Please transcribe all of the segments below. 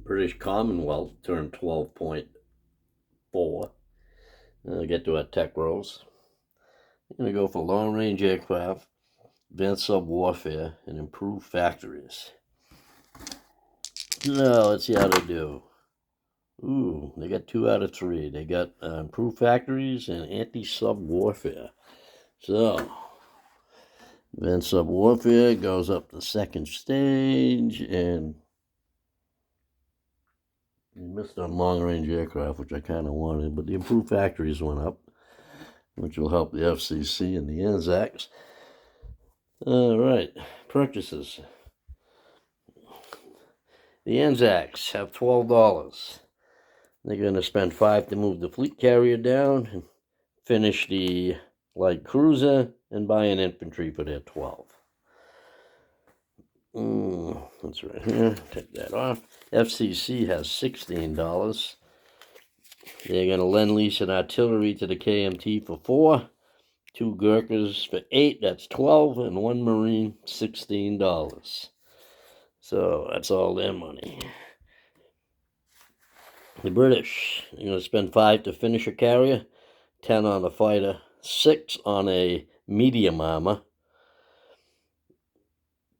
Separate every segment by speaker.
Speaker 1: British Commonwealth turned 12.4. I'll get to our tech rolls. I'm going to go for long-range aircraft, advanced sub-warfare, and improved factories. Now, let's see how they do. Ooh, they got 2 out of 3. They got improved factories and anti-sub warfare. So, advanced sub warfare goes up the second stage, and you missed on long-range aircraft, which I kind of wanted, but the improved factories went up, which will help the FCC and the Anzacs. All right, purchases. The Anzacs have $12. They're going to spend $5 to move the fleet carrier down, and finish the light cruiser, and buy an infantry for their $12. That's right here. Take that off. FCC has $16. They're going to lend lease an artillery to the KMT for $4. 2 Gurkhas for $8. That's $12, and 1 Marine $16. So that's all their money. The British, they're going to spend $5 to finish a carrier, 10 on a fighter, 6 on a medium armor,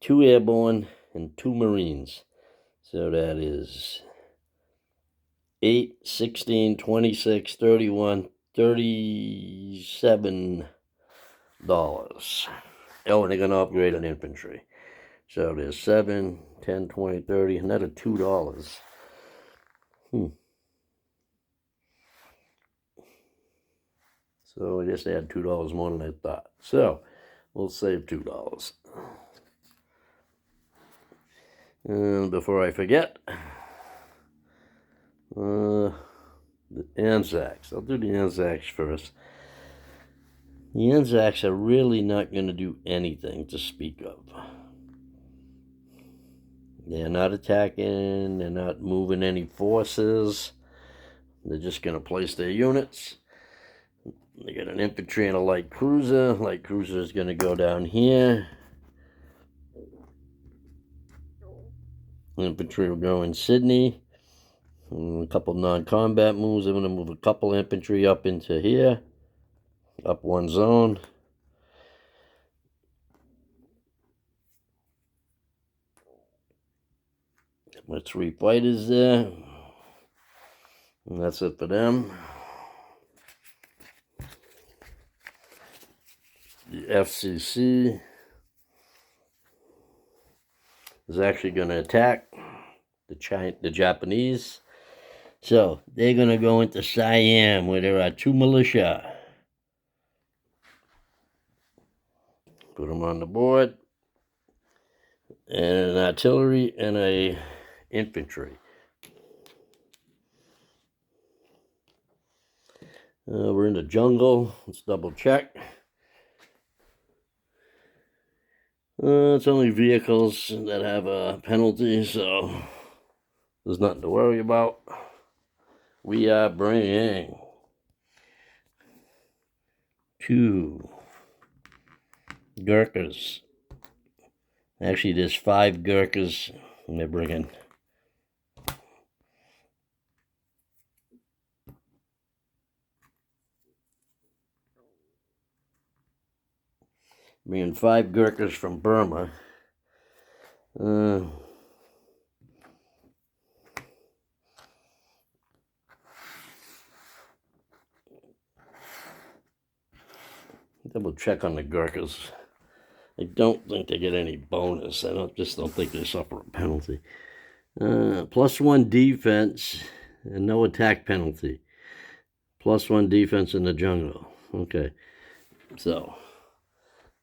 Speaker 1: 2 airborne, and 2 Marines. So that is 8, 16, 26, 31, $37. Oh, and they're going to upgrade an infantry. So there's 7, 10, 20, 30, another $2. So I just add $2 more than I thought. So we'll save $2. And before I forget, the Anzacs. I'll do the Anzacs first. The Anzacs are really not going to do anything to speak of. They're not attacking. They're not moving any forces. They're just going to place their units. They got an infantry and a light cruiser. Light cruiser is going to go down here. Infantry will go in Sydney. A couple non-combat moves. I'm going to move a couple infantry up into here. Up one zone. My 3 fighters there. And that's it for them. The FCC is actually going to attack the Japanese. So they're going to go into Siam, where there are 2 militia. Put them on the board. And an artillery and a infantry. We're in the jungle. Let's double check. It's only vehicles that have a penalty, so there's nothing to worry about. We are bringing 2 Gurkhas. Actually, there's 5 Gurkhas, and they're bringing bringing 5 Gurkhas from Burma. Double check on the Gurkhas. I don't think they get any bonus. I just don't think they suffer a penalty. +1 defense and no attack penalty. +1 defense in the jungle. Okay, so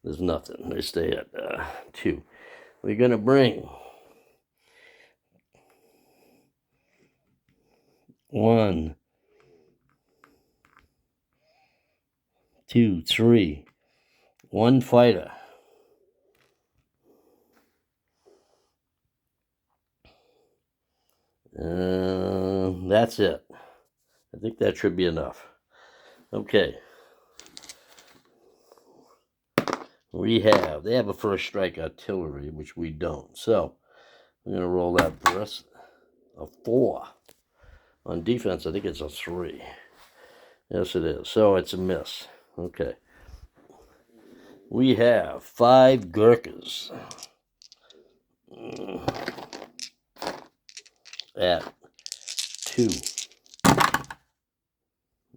Speaker 1: there's nothing. They stay at 2. We're going to bring 1, 2, 3. 1 fighter. That's it. I think that should be enough. Okay. They have a first strike artillery, which we don't. So, I'm going to roll that first. a 4. On defense, I think it's a 3. Yes, it is. So it's a miss. Okay. We have 5 Gurkhas at 2.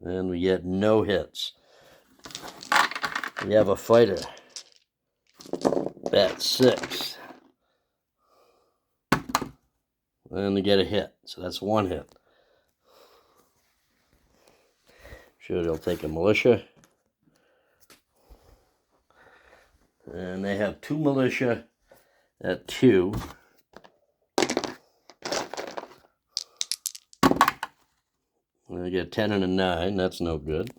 Speaker 1: And we get no hits. We have a fighter at 6. And we get a hit. So that's 1 hit. Sure, they'll take a militia. And they have 2 militia at 2. And they get 10 and a 9. That's no good.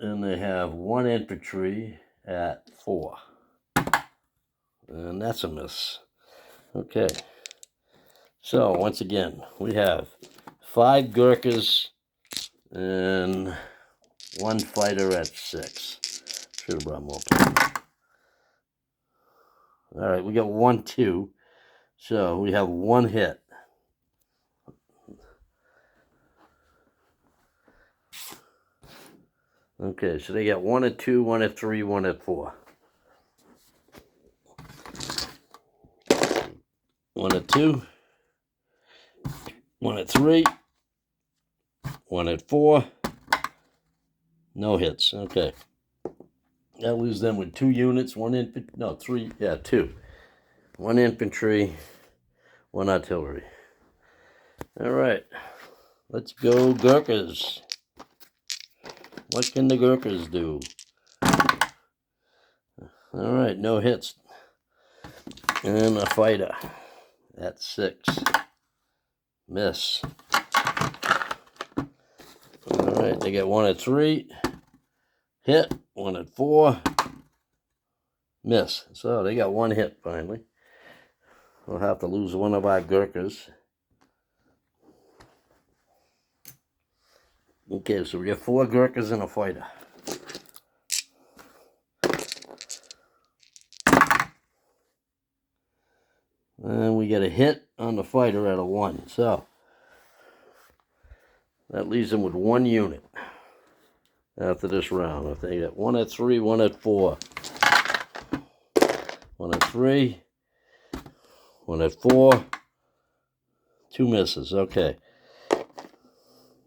Speaker 1: And they have 1 infantry at 4. And that's a miss. Okay. So, once again, we have 5 Gurkhas and 1 fighter at 6. Should have brought more people. All right, we got 1, 2. So, we have 1 hit. Okay, so they got 1 at 2, 1 at 3, 1 at 4. 1 at 2, 1 at 3, 1 at 4. No hits. Okay. That leaves them with 2 units, 1 infantry. No, 3. Yeah, 2. 1 infantry, 1 artillery. All right. Let's go Gurkhas. What can the Gurkhas do? All right, no hits. And a fighter at 6. Miss. All right, they get 1 at 3. Hit. 1 at 4. Miss. So they got 1 hit finally. We'll have to lose one of our Gurkhas. Okay, so we got 4 Gurkhas and a fighter. And we get a hit on the fighter at a 1. So that leaves them with 1 unit after this round. If they get 1 at 3, 1 at 4. 1 at 3. 1 at 4. 2 misses. Okay.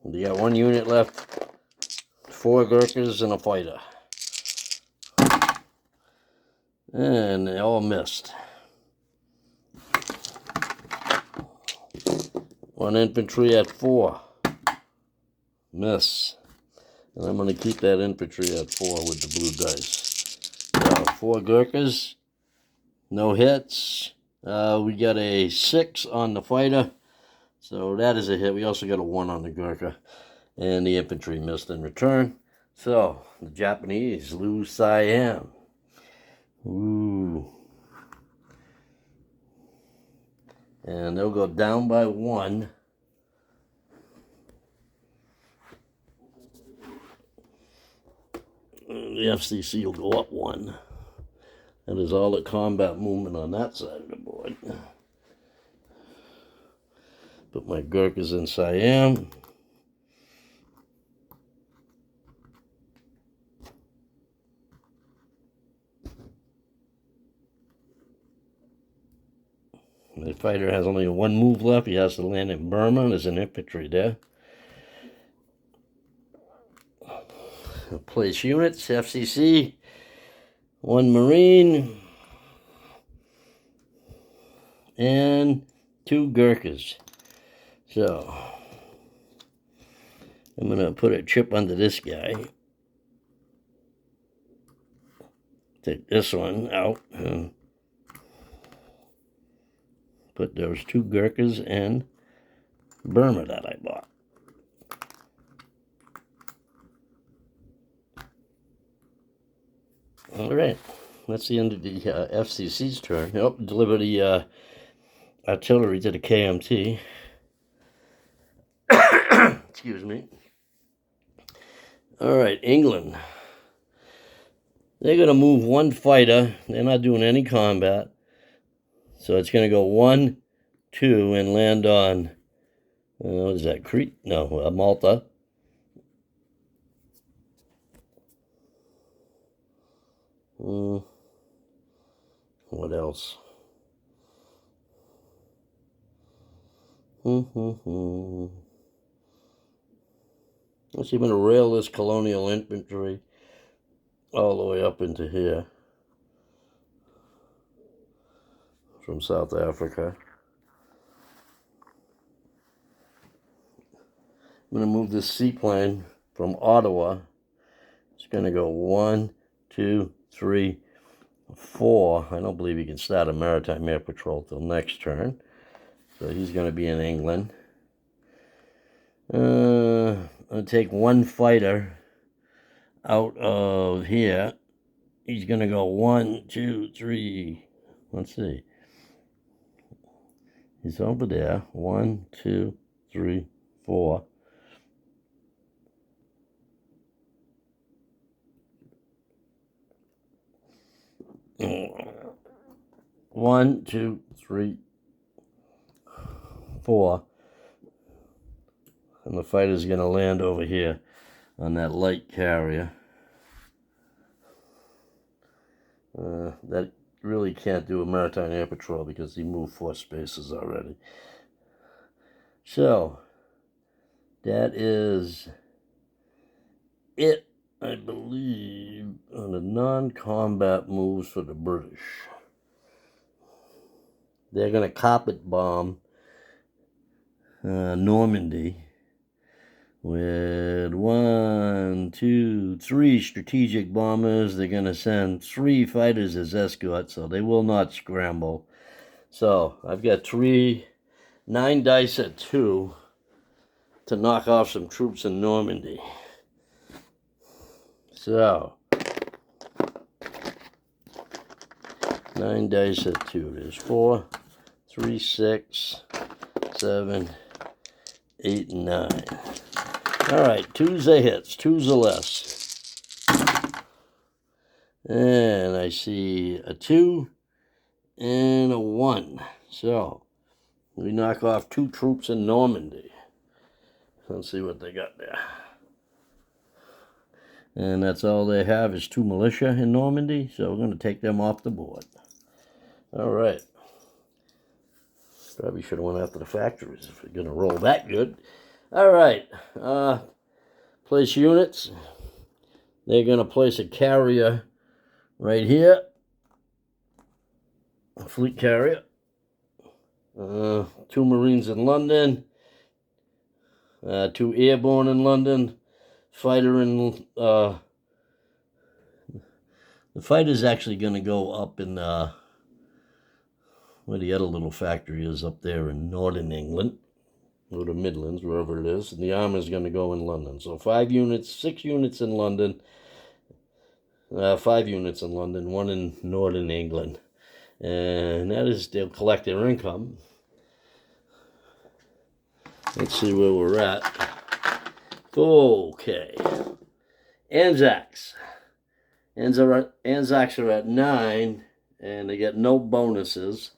Speaker 1: You got 1 unit left. 4 Gurkhas and a fighter. And they all missed. 1 infantry at 4. Miss. And I'm going to keep that infantry at 4 with the blue dice. So 4 Gurkhas. No hits. We got a 6 on the fighter. So that is a hit. We also got a 1 on the Gurkha. And the infantry missed in return. So the Japanese lose Siam. Ooh. And they'll go down by 1. And the FCC will go up 1. That is all the combat movement on that side of the board. Put my Gurkhas in Siam. The fighter has only 1 move left. He has to land in Burma. There's an infantry there. Place units, FCC, 1 Marine, and 2 Gurkhas. So, I'm going to put a chip under this guy. Take this one out and put those 2 Gurkhas in Burma that I bought. All right, that's the end of the FCC's turn. Oh, deliver the artillery to the KMT. Excuse me. All right, England. They're going to move 1 fighter. They're not doing any combat. So it's going to go 1, 2, and land on, what is that, Crete? No, Malta. What else? Let's see, I'm going to rail this colonial infantry all the way up into here from South Africa. I'm going to move this seaplane from Ottawa. It's going to go 1, 2, 3, 4. I don't believe he can start a maritime air patrol till next turn. So he's going to be in England. I'm going to take one fighter out of here. He's going to go 1, 2, 3. Let's see. He's over there. 1, 2, 3, 4. One, 2, 3, 4. And the fighter's going to land over here on that light carrier. That really can't do a maritime air patrol because he moved 4 spaces already. So, that is it, I believe, on the non-combat moves for the British. They're going to carpet bomb Normandy with 1, 2, 3 strategic bombers. They're going to send 3 fighters as escort, so they will not scramble. So I've got 9 dice at 2 to knock off some troops in Normandy. So 9 dice at 2. There's 4, 3, 6, 7, 8, and 9. All right, 2's a hits, 2's a less. And I see a 2 and a 1. So we knock off 2 troops in Normandy. Let's see what they got there. And that's all they have is 2 militia in Normandy, so we're going to take them off the board. All right. Probably should have went after the factories if we're going to roll that good. All right. Place units. They're going to place a carrier right here. A fleet carrier. 2 Marines in London. 2 airborne in London. Fighter in... the fighter's actually going to go up in... where the other little factory is up there in northern England. Or the Midlands, wherever it is. And the armor's going to go in London. So 5 units, 6 units in London. 5 units in London, 1 in northern England. And that is, they'll collect their income. Let's see where we're at. Okay. Anzacs. Anzacs are at 9, and they get no bonuses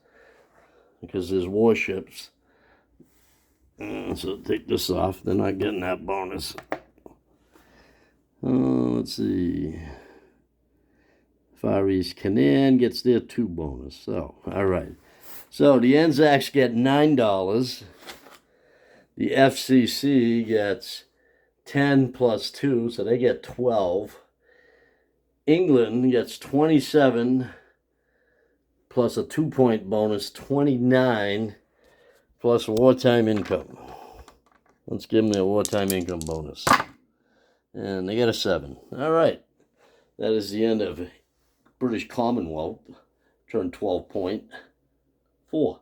Speaker 1: because there's warships. So take this off. They're not getting that bonus. Let's see. Far East Canaan gets their 2 bonus. So, all right. So the Anzacs get $9. The FCC gets 10 plus 2, so they get 12. England gets 27 plus a 2-point bonus, 29 plus wartime income. Let's give them their wartime income bonus. And they get a 7. All right. That is the end of British Commonwealth. Turn 12.4.